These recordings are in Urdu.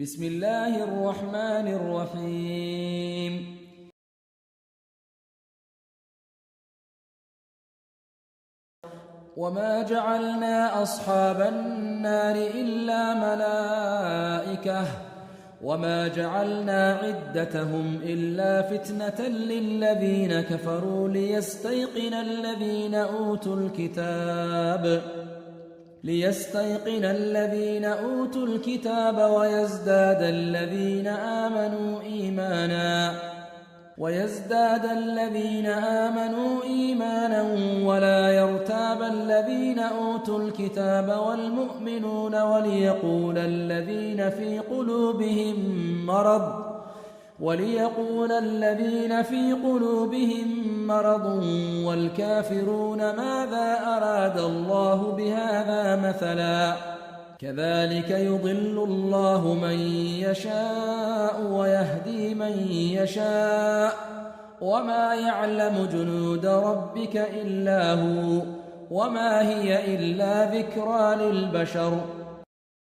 بسم اللہ الرحمن الرحیم وما جعلنا أصحاب النار إلا ملائكة وما جعلنا عدتهم إلا فتنة للذين كفروا ليستيقن الذين أوتوا الكتاب ويزداد الذين آمنوا إيمانا ولا يرتاب الذين أوتوا الكتاب والمؤمنون وليقول الذين في قلوبهم مرض والكافرون ماذا أراد الله بهذا مثلا كذلك يضل الله من يشاء ويهدي من يشاء وما يعلم جنود ربك إلا هو وما هي إلا ذكرى للبشر۔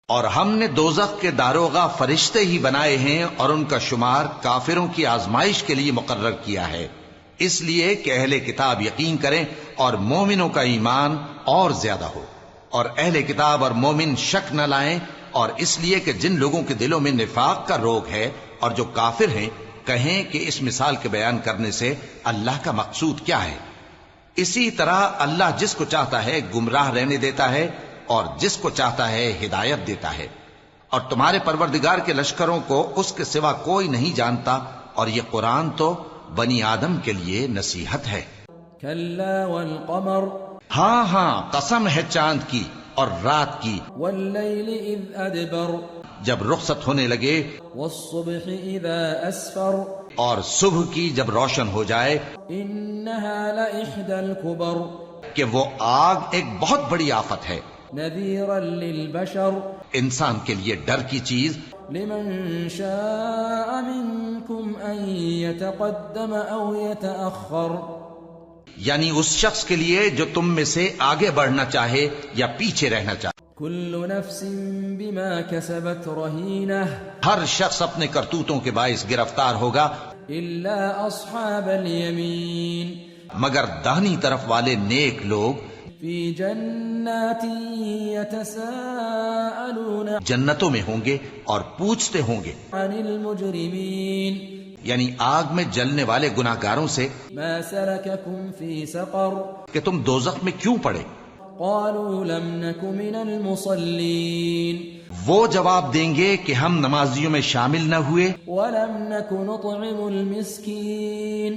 اور ہم نے دوزخ کے داروغہ فرشتے ہی بنائے ہیں اور ان کا شمار کافروں کی آزمائش کے لیے مقرر کیا ہے، اس لیے کہ اہل کتاب یقین کریں اور مومنوں کا ایمان اور زیادہ ہو، اور اہل کتاب اور مومن شک نہ لائیں، اور اس لیے کہ جن لوگوں کے دلوں میں نفاق کا روگ ہے اور جو کافر ہیں کہیں کہ اس مثال کے بیان کرنے سے اللہ کا مقصود کیا ہے۔ اسی طرح اللہ جس کو چاہتا ہے گمراہ رہنے دیتا ہے اور جس کو چاہتا ہے ہدایت دیتا ہے، اور تمہارے پروردگار کے لشکروں کو اس کے سوا کوئی نہیں جانتا، اور یہ قرآن تو بنی آدم کے لیے نصیحت ہے۔ کلا والقمر، ہاں قسم ہے چاند کی اور رات کی، واللیل اذ ادبر، جب رخصت ہونے لگے، والصبح اذا اسفر، اور صبح کی جب روشن ہو جائے، انها لإحدى الكبر، کہ وہ آگ ایک بہت بڑی آفت ہے، نذیرا للبشر، انسان کے لیے ڈر کی چیز، لمن شاء منكم ان يتقدم او يتأخر، یعنی اس شخص کے لیے جو تم میں سے آگے بڑھنا چاہے یا پیچھے رہنا چاہے۔ كل نفس بما كسبت رهينة، ہر شخص اپنے کرتوتوں کے باعث گرفتار ہوگا، الا اصحاب اليمين، مگر داہنی طرف والے نیک لوگ في جنات يتساءلون، جنتوں میں ہوں گے اور پوچھتے ہوں گے عن المجرمين، یعنی آگ میں جلنے والے گناہگاروں سے، ما سلككم في سقر، کہ تم دوزخ میں کیوں پڑے؟ قالوا لم نك من المصلين، وہ جواب دیں گے کہ ہم نمازیوں میں شامل نہ ہوئے، ولم نك نطعم المسكين،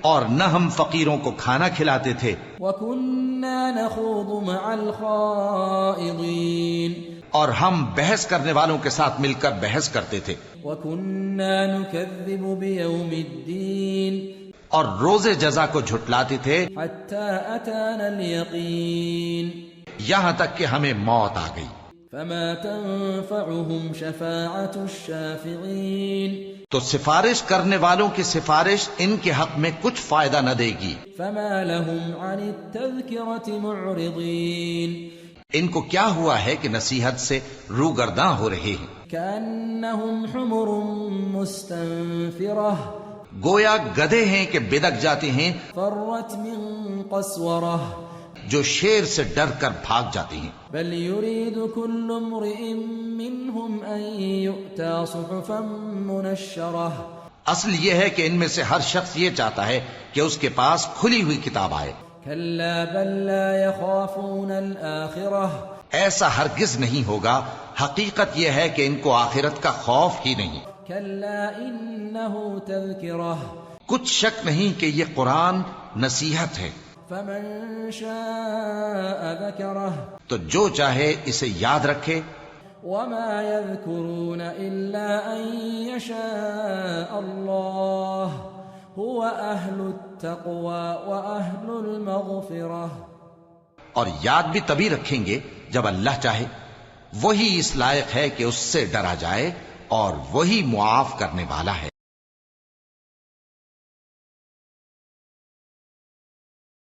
اور نہ ہم فقیروں کو کھانا کھلاتے تھے، وكنا نخوض مع الخائضين، اور ہم بحث کرنے والوں کے ساتھ مل کر بحث کرتے تھے، وكنا نكذب بيوم الدين، اور روز جزا کو جھٹلاتے تھے، حتى أتانا اليقين، یہاں تک کہ ہمیں موت آ گئی۔ فما تنفعهم شفاعة الشافعين، تو سفارش کرنے والوں کی سفارش ان کے حق میں کچھ فائدہ نہ دے گی۔ فما لهم عن التذكرة معرضين، ان کو کیا ہوا ہے کہ نصیحت سے روگرداں ہو رہے ہیں، كأنهم حمر مستنفرة، گویا گدھے ہیں کہ بدک جاتے ہیں، فرت من قسورة، جو شیر سے ڈر کر بھاگ جاتے ہیں۔ بل يريد كل امرئ منهم أن يؤتى صحفا منشرة، اصل یہ ہے کہ ان میں سے ہر شخص یہ چاہتا ہے کہ اس کے پاس کھلی ہوئی کتاب آئے۔ كلا بل لا يخافون الآخرة، ایسا ہرگز نہیں ہوگا، حقیقت یہ ہے کہ ان کو آخرت کا خوف ہی نہیں۔ كلا إنه تذكرة، کچھ شک نہیں کہ یہ قرآن نصیحت ہے، فمن شاء ذكره، تو جو چاہے اسے یاد رکھے۔ وما يذكرون إلا أن يشاء الله هو أهل التقوى وأهل المغفرة، اور یاد بھی تبھی رکھیں گے جب اللہ چاہے، وہی اس لائق ہے کہ اس سے ڈرا جائے اور وہی معاف کرنے والا ہے۔